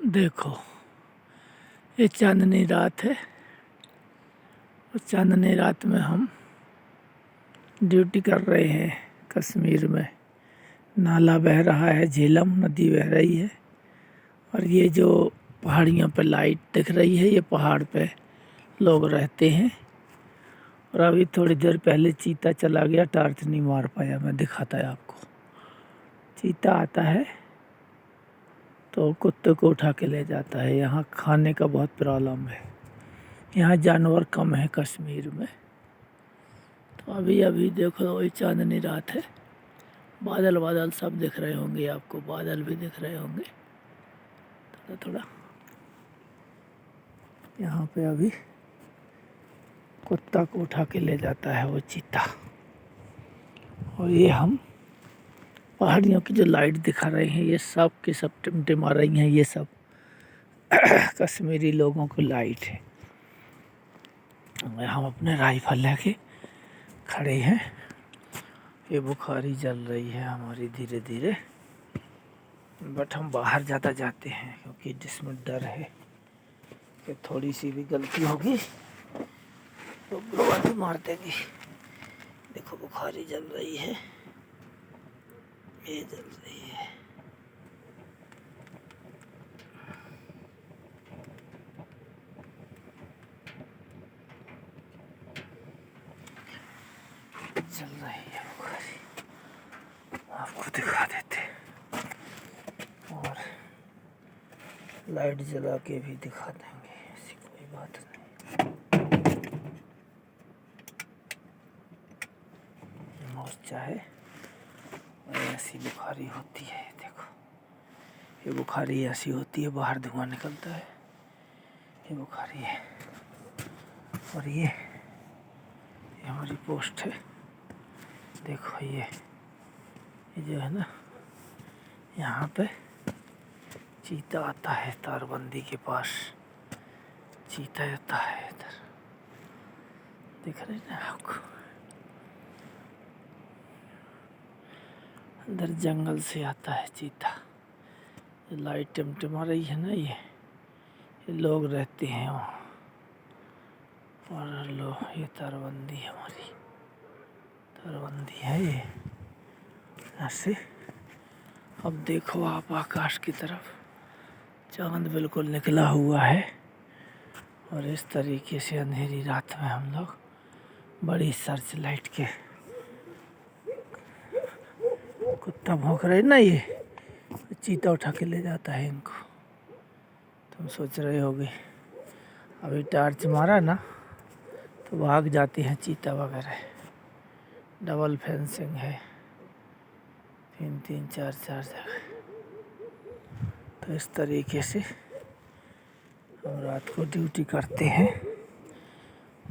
देखो, ये चांदनी रात है और चांदनी रात में हम ड्यूटी कर रहे हैं कश्मीर में। नाला बह रहा है, झेलम नदी बह रही है और ये जो पहाड़ियों पे लाइट दिख रही है, ये पहाड़ पे लोग रहते हैं। और अभी थोड़ी देर पहले चीता चला गया, टार्च नहीं मार पाया, मैं दिखाता है आपको। चीता आता है तो कुत्ते को उठा के ले जाता है। यहाँ खाने का बहुत प्रॉब्लम है, यहाँ जानवर कम है कश्मीर में। तो अभी अभी देखो, वही चांदनी रात है, बादल बादल सब दिख रहे होंगे आपको, बादल भी दिख रहे होंगे थोड़ा थोड़ा। यहाँ पे अभी कुत्ता को उठा के ले जाता है वो चीता। और ये हम पहाड़ियों की जो लाइट दिखा रहे हैं, ये सब के सब टिमटिमा रही हैं, ये सब कश्मीरी लोगों की लाइट है। हम अपने राइफल लेके खड़े हैं। ये बुखारी जल रही है हमारी धीरे धीरे, बट हम बाहर ज़्यादा जाते हैं क्योंकि जिसमें डर है कि थोड़ी सी भी गलती होगी तो बर्बादी मार देगी। देखो बुखारी जल रही है, ये जल रही है। चल रही है बुखारी, आपको दिखा देते और लाइट जला के भी दिखा देंगे, ऐसी कोई बात नहीं। मोर्चा है और ऐसी बुखारी होती है। देखो, ये बुखारी ऐसी होती है, बाहर धुआं निकलता है, ये बुखारी है। और ये हमारी पोस्ट है। देखो ये जो है ना, यहाँ पे चीता आता है तारबंदी के पास, चीता आता है इधर, दिख रहे ना आपको। अंदर जंगल से आता है चीता। ये लाइट टिमटिमा रही है ना, ये लोग रहते हैं वहाँ। और लो, ये तारबंदी हमारी तारबंदी है ये। ऐसे अब देखो आप आकाश की तरफ, चांद बिल्कुल निकला हुआ है। और इस तरीके से अंधेरी रात में हम लोग बड़ी सर्च लाइट के, कुत्ता भौंक रहे ना, ये चीता उठा के ले जाता है इनको। तुम सोच रहे होगे अभी टार्च मारा ना तो भाग जाते हैं चीता वगैरह। डबल फेंसिंग है, 3-3 4-4 जगह। तो इस तरीके से हम रात को ड्यूटी करते हैं।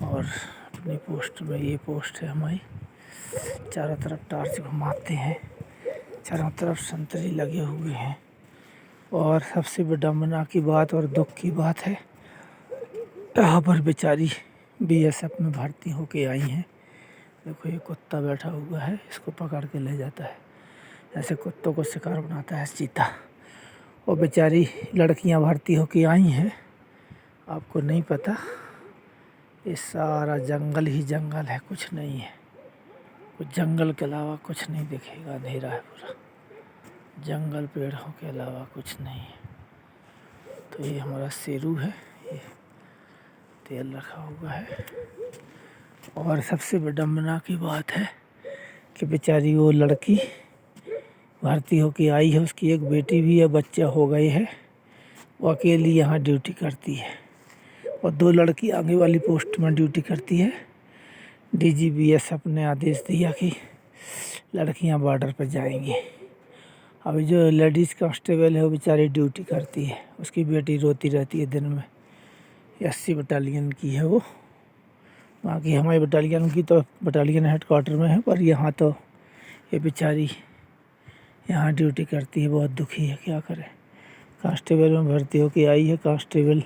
और अपनी पोस्ट में, ये पोस्ट है हमारी, चारों तरफ टार्च घुमाते हैं, चारों तरफ संतरी लगे हुए हैं। और सबसे विडम्बना की बात और दुख की बात है, यहाँ पर बेचारी बीएसएफ में भर्ती होके आई हैं। देखो ये कुत्ता बैठा हुआ है, इसको पकड़ के ले जाता है। ऐसे कुत्तों को शिकार बनाता है चीता। और बेचारी लड़कियां भर्ती होके आई हैं, आपको नहीं पता, ये सारा जंगल ही जंगल है, कुछ नहीं है। कुछ जंगल के अलावा कुछ नहीं दिखेगा, अंधेरा है पूरा, जंगल पेड़ों के अलावा कुछ नहीं है। तो ये हमारा शेरू है, ये तेल रखा हुआ है। और सबसे विडम्बना की बात है कि बेचारी वो लड़की भर्ती होके आई है, उसकी एक बेटी भी है, बच्चा हो गए है, वो अकेली यहाँ ड्यूटी करती है। और 2 लड़की आगे वाली पोस्ट में ड्यूटी करती है। डीजीबीएसएफ ने आदेश दिया कि लड़कियां बॉर्डर पर जाएंगी। अभी जो लेडीज़ कांस्टेबल है वो बेचारी ड्यूटी करती है, उसकी बेटी रोती रहती है दिन में। 80 बटालियन की है वो, बाकी हमारी बटालियन की तो बटालियन हेडक्वार्टर में है, पर यहाँ तो ये बेचारी यहाँ ड्यूटी करती है। बहुत दुखी है, क्या करे। कांस्टेबल में भर्ती होके आई है। कांस्टेबल,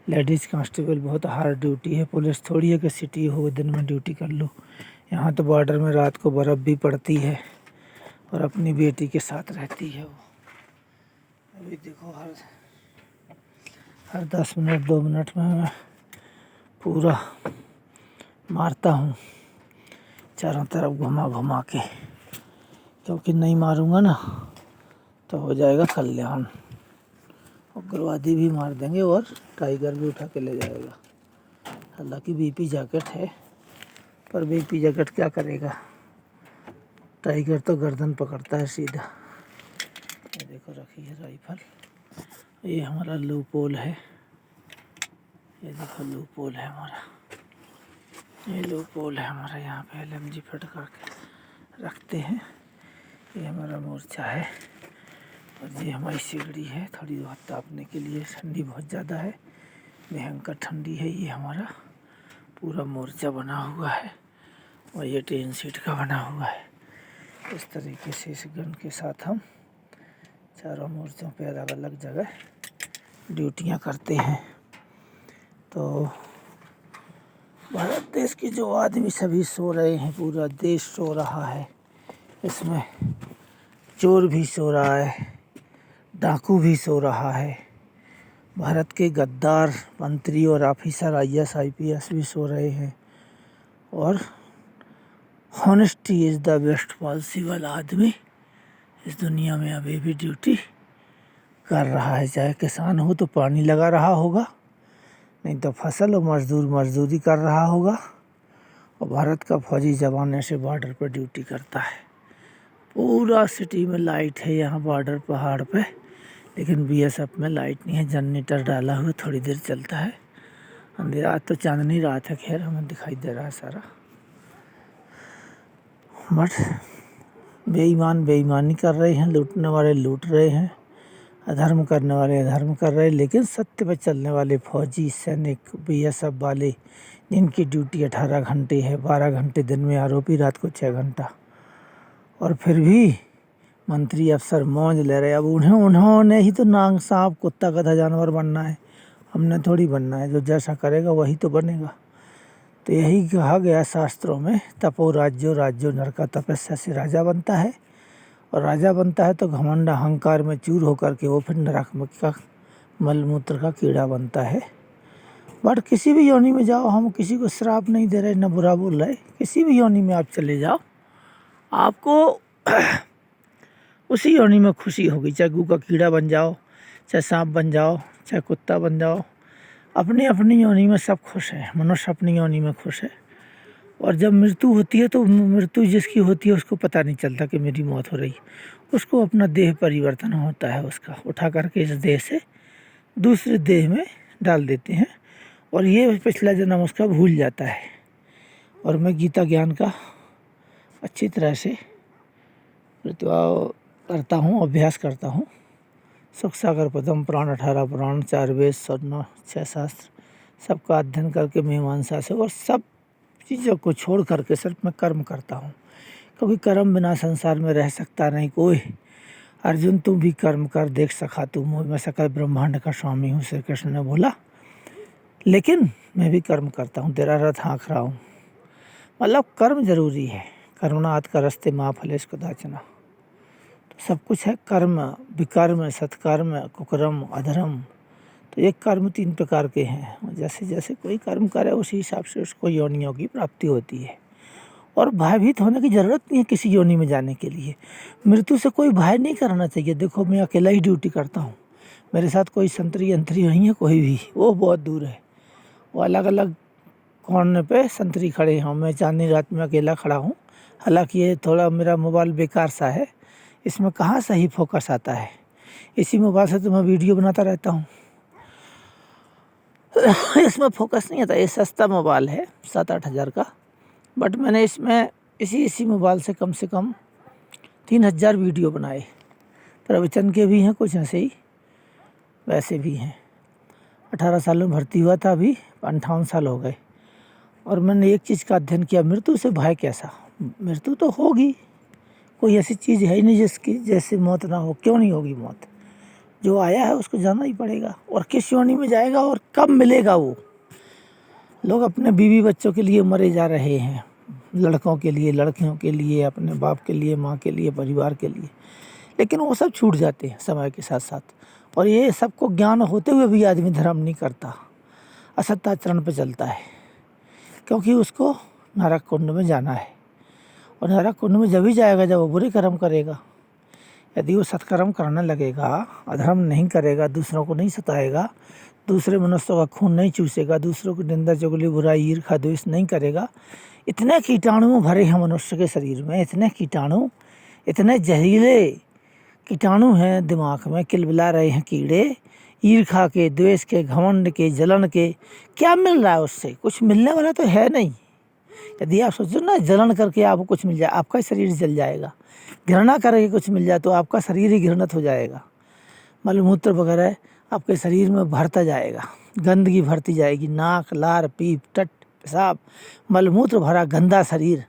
लेडीज़ कांस्टेबल बहुत हार्ड ड्यूटी है। पुलिस थोड़ी है कि सिटी हो दिन में ड्यूटी कर लो। यहाँ तो बॉर्डर में रात को बर्फ़ भी पड़ती है और अपनी बेटी के साथ रहती है वो। अभी देखो हर हर 10 मिनट 2 मिनट में मैं पूरा मारता हूँ चारों तरफ घुमा घुमा के, क्योंकि नहीं मारूंगा ना तो हो जाएगा कल्याण। उग्रवादी भी मार देंगे और टाइगर भी उठा के ले जाएगा। हालांकि बीपी जैकेट है, पर बीपी जैकेट क्या करेगा, टाइगर तो गर्दन पकड़ता है सीधा। ये देखो रखी है राइफल। ये हमारा लूपोल है, ये देखो लूपोल है हमारा, ये लूपोल है हमारा। यहाँ पे LMG फिट करके रखते हैं। ये हमारा मोर्चा है और ये हमारी सिगड़ी है, थोड़ी बहुत तापने के लिए। ठंडी बहुत ज़्यादा है, भयंकर ठंडी है। ये हमारा पूरा मोर्चा बना हुआ है और ये टेन सीट का बना हुआ है। इस तरीके से इस गन के साथ हम चारों मोर्चों पे अलग अलग जगह ड्यूटियाँ करते हैं। तो भारत देश के जो आदमी सभी सो रहे हैं, पूरा देश सो रहा है। इसमें चोर भी सो रहा है, डाकू भी सो रहा है, भारत के गद्दार मंत्री और ऑफिसर IAS IPS भी सो रहे हैं। और honesty is the best policy वाला आदमी इस दुनिया में अभी भी ड्यूटी कर रहा है। चाहे किसान हो तो पानी लगा रहा होगा, नहीं तो फसल और मजदूर मजदूरी कर रहा होगा। और भारत का फौजी जवान ऐसे बॉर्डर पर ड्यूटी करता है। पूरा सिटी में लाइट है यहाँ बॉर्डर पहाड़ पे, लेकिन BSF में लाइट नहीं है। जनरेटर डाला हुआ थोड़ी देर चलता है, अंधेरा। आज तो चांदनी रात है, खैर हमें दिखाई दे रहा है सारा। बट बेईमान बेईमानी कर रहे हैं, लूटने वाले लूट रहे हैं, अधर्म करने वाले अधर्म कर रहे हैं। लेकिन सत्य पर चलने वाले फौजी सैनिक BSF वाले, जिनकी ड्यूटी 18 घंटे है, 12 घंटे दिन में, आरोपी रात को 6 घंटा, और फिर भी मंत्री अफसर मौज ले रहे। अब उन्होंने ही तो नाग सांप कुत्ता गधा जानवर बनना है, हमने थोड़ी बनना है। जो जैसा करेगा वही तो बनेगा। तो यही कहा गया शास्त्रों में, तपो राज्यो राज्यो नरका, तपस्या से राजा बनता है। और राजा बनता है तो घमंड अहंकार में चूर होकर के वो फिर नरक में का मलमूत्र का कीड़ा बनता है। बट किसी भी योनि में जाओ, हम किसी को श्राप नहीं दे रहे, न बुरा बोल रहे। किसी भी योनि में आप चले जाओ, आपको उसी योनि में खुशी होगी। चाहे गू का कीड़ा बन जाओ, चाहे सांप बन जाओ, चाहे कुत्ता बन जाओ, अपनी अपनी योनि में सब खुश है। मनुष्य अपनी योनि में खुश है। और जब मृत्यु होती है तो मृत्यु जिसकी होती है उसको पता नहीं चलता कि मेरी मौत हो रही। उसको अपना देह परिवर्तन होता है, उसका उठा करके इस देह से दूसरे देह में डाल देते हैं और ये पिछला जन्म उसका भूल जाता है। और मैं गीता ज्ञान का अच्छी तरह से करता हूँ, अभ्यास करता हूँ। सुख सागर पदम पुराण, 18 पुराण, 4 वेद, 6 शास्त्र, सबका अध्ययन करके मीमांसा से, और सब चीज़ों को छोड़ करके सिर्फ मैं कर्म करता हूँ। क्योंकि कर्म बिना संसार में रह सकता नहीं कोई। अर्जुन तू भी कर्म कर, देख सखा तू मोह, मैं सकल ब्रह्मांड का स्वामी हूँ, श्री कृष्ण ने बोला। लेकिन मैं भी कर्म करता हूँ, तेरा रथ हाँक रहा हूँ। मतलब कर्म जरूरी है। करुणात का रस्ते माँ फलेश कदाचना, तो सब कुछ है। कर्म, विकर्म, सत्कर्म, कुकर्म, अधर्म। तो एक कर्म 3 प्रकार के हैं। जैसे जैसे कोई कर्म करे उसी हिसाब से उसको योनियों की प्राप्ति होती है। और भयभीत होने की ज़रूरत नहीं है किसी योनि में जाने के लिए। मृत्यु से कोई भय नहीं करना चाहिए। देखो मैं अकेला ही ड्यूटी करता हूँ, मेरे साथ कोई संतरी यंत्री नहीं है, कोई भी, वो बहुत दूर है। वो अलग अलग कोने पे संतरी खड़े हैं, मैं चांदनी रात में अकेला खड़ा हूँ। हालांकि ये थोड़ा मेरा मोबाइल बेकार सा है, इसमें कहाँ सही फोकस आता है। इसी मोबाइल से तो मैं वीडियो बनाता रहता हूँ, इसमें फोकस नहीं आता। ये सस्ता मोबाइल है 7-8 हज़ार का, बट मैंने इसमें इसी मोबाइल से कम 3000 वीडियो बनाए। प्रवचन के भी हैं कुछ, ऐसे ही वैसे भी हैं। 18 साल में भर्ती हुआ था, अभी 58 साल हो गए। और मैंने एक चीज़ का अध्ययन किया, मृत्यु से भय कैसा। मृत्यु तो होगी, कोई ऐसी चीज़ है ही नहीं जिसकी जैसे मौत ना हो। क्यों नहीं होगी मौत, जो आया है उसको जाना ही पड़ेगा। और किस योनि में जाएगा और कब मिलेगा वो। लोग अपने बीवी बच्चों के लिए मरे जा रहे हैं, लड़कों के लिए, लड़कियों के लिए, अपने बाप के लिए, माँ के लिए, परिवार के लिए। लेकिन वो सब छूट जाते हैं समय के साथ साथ। और ये सबको ज्ञान होते हुए भी आदमी धर्म नहीं करता, असत्याचरण पर चलता है, क्योंकि उसको नरक कुंड में जाना है। और नरक कुंड में जब ही जाएगा जब वो बुरे कर्म करेगा। यदि वो सत्कर्म करने लगेगा, अधर्म नहीं करेगा, दूसरों को नहीं सताएगा, दूसरे मनुष्यों का खून नहीं चूसेगा, दूसरों की निंदा चुगली बुराई ईर्ष्या द्वेष नहीं करेगा। इतने कीटाणु भरे हैं मनुष्य के शरीर में, इतने कीटाणु, इतने जहरीले कीटाणु हैं दिमाग में, किलबिला रहे हैं कीड़े, ईर्ष्या के, द्वेष के, घमंड के, जलन के। क्या मिल रहा है उससे? कुछ मिलने वाला तो है नहीं। यदि आप सोचो ना जलन करके आपको कुछ मिल जाए, आपका शरीर जल जाएगा। घृणा करके कुछ मिल जाए तो आपका शरीर ही घृणित हो जाएगा। मलमूत्र वगैरह आपके शरीर में भरता जाएगा, गंदगी भरती जाएगी, नाक, लार, पीप, टट, पेशाब, मलमूत्र भरा गंदा शरीर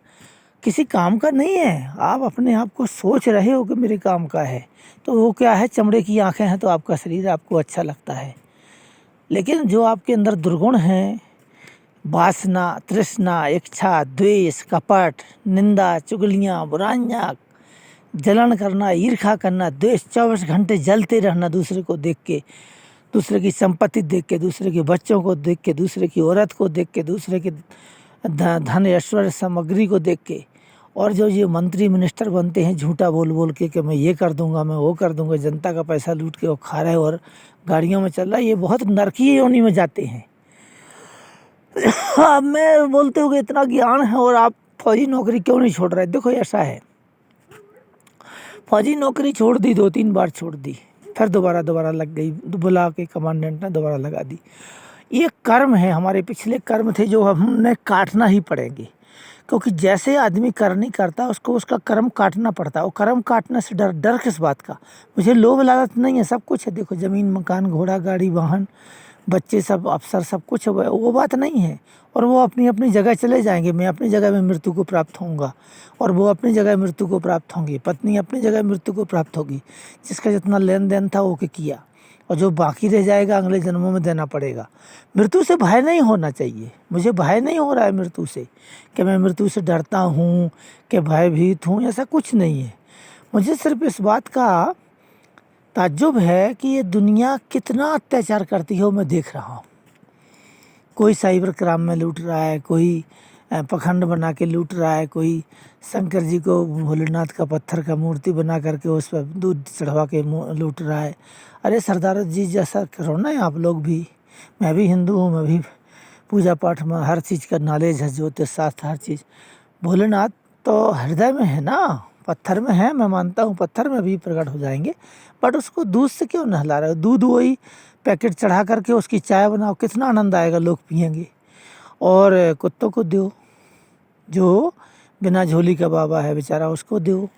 किसी काम का नहीं है। आप अपने आप को सोच रहे हो कि मेरे काम का है, तो वो क्या है, चमड़े की आंखें हैं तो आपका शरीर आपको अच्छा लगता है। लेकिन जो आपके अंदर दुर्गुण हैं, वासना, तृष्णा, इच्छा, द्वेष, कपट, निंदा, चुगलियाँ, बुराइयाँ, जलन करना, ईर्ष्या करना, द्वेष, 24 घंटे जलते रहना, दूसरे को देख के, दूसरे की संपत्ति देख के, दूसरे के बच्चों को देख के, दूसरे की औरत को देख के, दूसरे के धन ऐश्वर्य सामग्री को देख के। और जो ये मंत्री मिनिस्टर बनते हैं झूठा बोल बोल के कि मैं ये कर दूंगा, मैं वो कर दूंगा, जनता का पैसा लूट के वो खा रहे और गाड़ियों में चल रहा है, ये बहुत नरकीय योनि में जाते हैं। आप मैं बोलते हो कि इतना ज्ञान है और आप फौजी नौकरी क्यों नहीं छोड़ रहे? देखो ऐसा है, फौजी नौकरी छोड़ दी, 2-3 बार छोड़ दी, फिर दोबारा लग गई, बुला के कमांडेंट ने दोबारा लगा दी। ये कर्म है, हमारे पिछले कर्म थे जो हमने काटना ही पड़ेंगे, क्योंकि जैसे आदमी कर्म नहीं करता उसको उसका कर्म काटना पड़ता है। और कर्म काटने से डर किस बात का? मुझे लोभ लालच नहीं है, सब कुछ है। देखो ज़मीन, मकान, घोड़ा, गाड़ी, वाहन, बच्चे, सब अफसर, सब कुछ है, वो बात नहीं है। और वो अपनी अपनी जगह चले जाएंगे। मैं अपनी जगह में मृत्यु को प्राप्त होऊंगा और वो अपनी जगह मृत्यु को प्राप्त होंगी, पत्नी अपनी जगह मृत्यु को प्राप्त होगी। जिसका जितना लेन देन था वो किया, और जो बाकी रह जाएगा अगले जन्मों में देना पड़ेगा। मृत्यु से भय नहीं होना चाहिए। मुझे भय नहीं हो रहा है मृत्यु से, कि मैं मृत्यु से डरता हूँ, कि भयभीत हूँ, ऐसा कुछ नहीं है। मुझे सिर्फ इस बात का ताज्जुब है कि ये दुनिया कितना अत्याचार करती है, वो मैं देख रहा हूँ। कोई साइबर क्राइम में लूट रहा है, कोई पखंड बना के लूट रहा है, कोई शंकर जी को भोलेनाथ का पत्थर का मूर्ति बना करके उस पर दूध चढ़वा के लूट रहा है। अरे सरदार जी जैसा करो ना आप लोग भी। मैं भी हिंदू हूँ, मैं भी पूजा पाठ में हर चीज़ का नॉलेज है, ज्योतिष शास्त्र, हर चीज़। भोलेनाथ तो हृदय में है ना, पत्थर में है। मैं मानता हूँ पत्थर में भी प्रकट हो जाएंगे, बट उसको दूध से क्यों नहला रहे हो? दूध वही पैकेट चढ़ा करके उसकी चाय बनाओ, कितना आनंद आएगा, लोग पियेंगे। और कुत्तों को दो, जो बिना झोली का बाबा है बेचारा, उसको दो।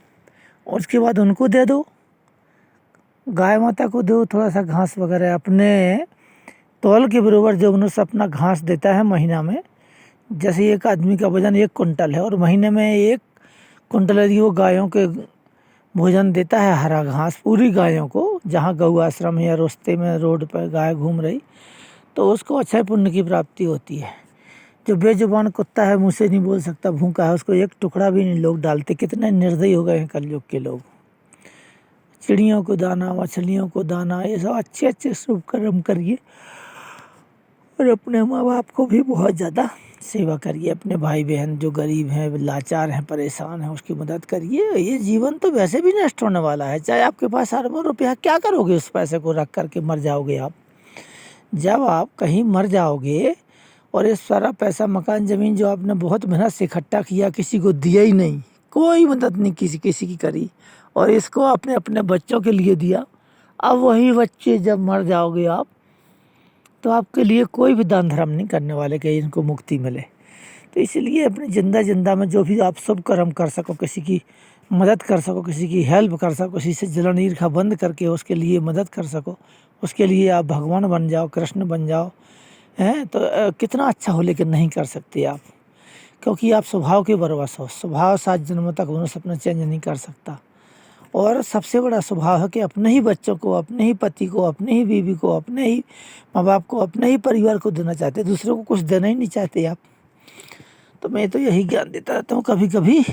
और उसके बाद उनको दे दो, गाय माता को दो थोड़ा सा घास वगैरह। अपने तौल के बराबर जो मनुष्य अपना घास देता है महीना में, जैसे एक आदमी का वजन 1 कुंटल है और महीने में 1 कुंटल यदि वो गायों के भोजन देता है, हरा घास पूरी गायों को, जहाँ गौ आश्रम या रास्ते में रोड पर गाय घूम रही, तो उसको अच्छे पुण्य की प्राप्ति होती है। जो बेजुबान कुत्ता है, मुँह से नहीं बोल सकता, भूखा है, उसको एक टुकड़ा भी नहीं लोग डालते। कितने निर्दयी हो गए हैं कलयुग के लोग। चिड़ियों को दाना, मछलियों को दाना, ये सब अच्छे अच्छे शुभ कर्म करिए और अपने माँ बाप को भी बहुत ज़्यादा सेवा करिए। अपने भाई बहन जो गरीब हैं, लाचार हैं, परेशान हैं, उसकी मदद करिए। ये जीवन तो वैसे भी नष्ट होने वाला है। चाहे आपके पास अरबों रुपया, क्या करोगे उस पैसे को रख करके? मर जाओगे आप। जब आप कहीं मर जाओगे और ये सारा पैसा, मकान, ज़मीन जो आपने बहुत मेहनत से इकट्ठा किया, किसी को दिया ही नहीं, कोई मदद नहीं किसी की करी, और इसको आपने अपने बच्चों के लिए दिया। अब वही बच्चे जब मर जाओगे आप, तो आपके लिए कोई भी दान धर्म नहीं करने वाले कि इनको मुक्ति मिले। तो इसलिए अपनी जिंदा में जो भी आप शुभ कर्म कर सको, किसी की मदद कर सको, किसी की हेल्प कर सको, किसी से जलन ईर्ष्या बंद करके उसके लिए मदद कर सको, उसके लिए आप भगवान बन जाओ, कृष्ण बन जाओ, हैं तो कितना अच्छा हो। लेकिन नहीं कर सकते आप, क्योंकि आप स्वभाव के बरवश हो। स्वभाव 7 जन्मों तक मनुष्य अपना चेंज नहीं कर सकता। और सबसे बड़ा स्वभाव है कि अपने ही बच्चों को, अपने ही पति को, अपने ही बीवी को, अपने ही माँ बाप को, अपने ही परिवार को देना चाहते, दूसरों को कुछ देना ही नहीं चाहते आप। तो मैं तो यही ज्ञान देता रहता हूँ। कभी कभी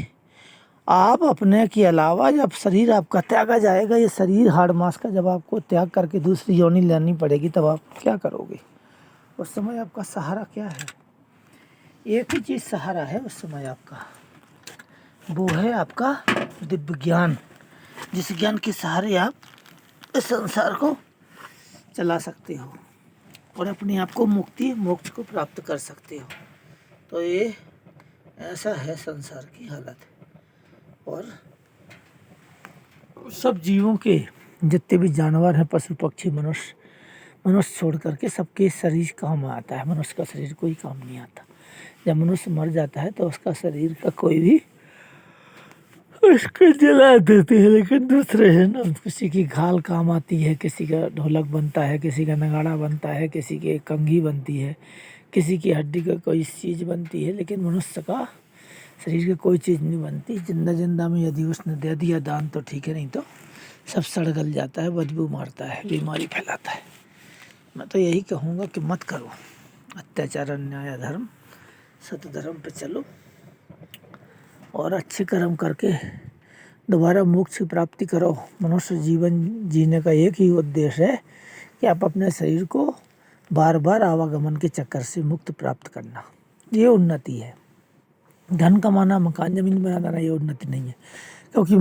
आप अपने के अलावा जब शरीर आपका त्यागा जाएगा, ये शरीर हाड़ मांस का जब आपको त्याग करके दूसरी योनि लेनी पड़ेगी, तब आप क्या करोगे? उस समय आपका सहारा क्या है? एक ही चीज़ सहारा है उस समय आपका, वो है आपका दिव्य ज्ञान, जिस ज्ञान के सहारे आप इस संसार को चला सकते हो और अपने आप को मुक्ति मोक्ष को प्राप्त कर सकते हो। तो ये ऐसा है संसार की हालत। और सब जीवों के जितने भी जानवर हैं, पशु पक्षी मनुष्य छोड़ करके सबके शरीर काम आता है, मनुष्य का शरीर कोई काम नहीं आता। जब मनुष्य मर जाता है तो उसका शरीर का कोई भी उसको जला देते हैं, लेकिन दूसरे है ना, किसी की घाल काम आती है, किसी का ढोलक बनता है, किसी का नगाड़ा बनता है, किसी की कंघी बनती है, किसी की हड्डी का कोई चीज़ बनती है, लेकिन मनुष्य का शरीर की कोई चीज़ नहीं बनती। जिंदा में यदि उसने दे दिया दान तो ठीक है, नहीं तो सब सड़ गल जाता है, बदबू मारता है, बीमारी फैलाता है। मैं तो यही कहूँगा कि मत करो अत्याचार, अन्याय, अधर्म, सतधर्म पे चलो और अच्छे कर्म करके दोबारा मोक्ष की प्राप्ति करो। मनुष्य जीवन जीने का एक ही उद्देश्य है कि आप अपने शरीर को बार बार आवागमन के चक्कर से मुक्त प्राप्त करना, ये उन्नति है। धन कमाना, मकान ज़मीन बनाना ये उन्नति नहीं है, क्योंकि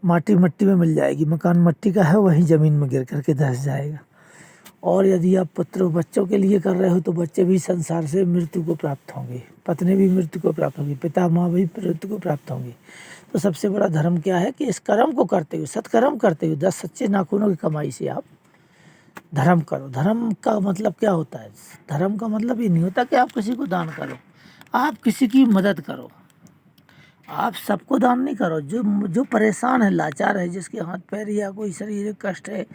माटी मिट्टी में मिल जाएगी, मकान मिट्टी का है, वहीं ज़मीन में गिर करके धंस जाएगा। और यदि आप पुत्र बच्चों के लिए कर रहे हो तो बच्चे भी संसार से मृत्यु को प्राप्त होंगे, पत्नी भी मृत्यु को प्राप्त होगी, पिता माँ भी मृत्यु को प्राप्त होंगे। तो सबसे बड़ा धर्म क्या है कि इस कर्म को करते हुए, सत्कर्म करते हुए 10 सच्चे नाखूनों की कमाई से आप धर्म करो। धर्म का मतलब क्या होता है? धर्म का मतलब ये नहीं होता कि आप किसी को दान करो, आप किसी की मदद करो। आप सबको दान नहीं करो, जो परेशान है, लाचार है, जिसके हाथ पैर या कोई शारीरिक कष्ट है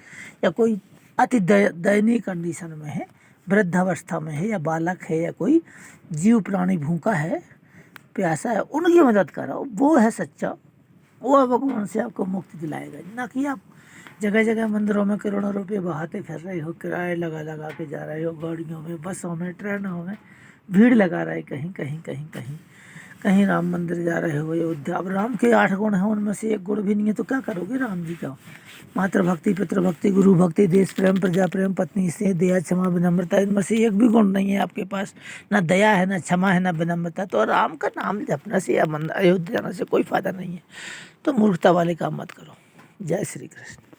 या कोई अति दयनीय कंडीशन में है, वृद्धावस्था में है, या बालक है, या कोई जीव प्राणी भूखा है, प्यासा है, उनकी मदद करो। वो है सच्चा, वो भगवान से आपको मुक्ति दिलाएगा। ना कि आप जगह जगह मंदिरों में करोड़ों रुपये बहाते फिर रहे हो, किराए लगा के जा रहे हो, गाड़ियों में, बसों में, ट्रेनों में भीड़ लगा रहे, कहीं राम मंदिर जा रहे हो, अयोध्या। अब राम के 8 गुण हैं, उनमें से एक गुण भी नहीं है तो क्या करोगे राम जी का? मातृभक्ति, पितृभक्ति, गुरु भक्ति, देश प्रेम, प्रजा प्रेम, पत्नी से दया, क्षमा, विनम्रता, इनमें से एक भी गुण नहीं है आपके पास। ना दया है, ना क्षमा है, ना विनम्रता। तो राम का नाम जपने से या अयोध्या जाने से कोई फायदा नहीं है। तो मूर्खता वाले काम मत करो। जय श्री कृष्ण।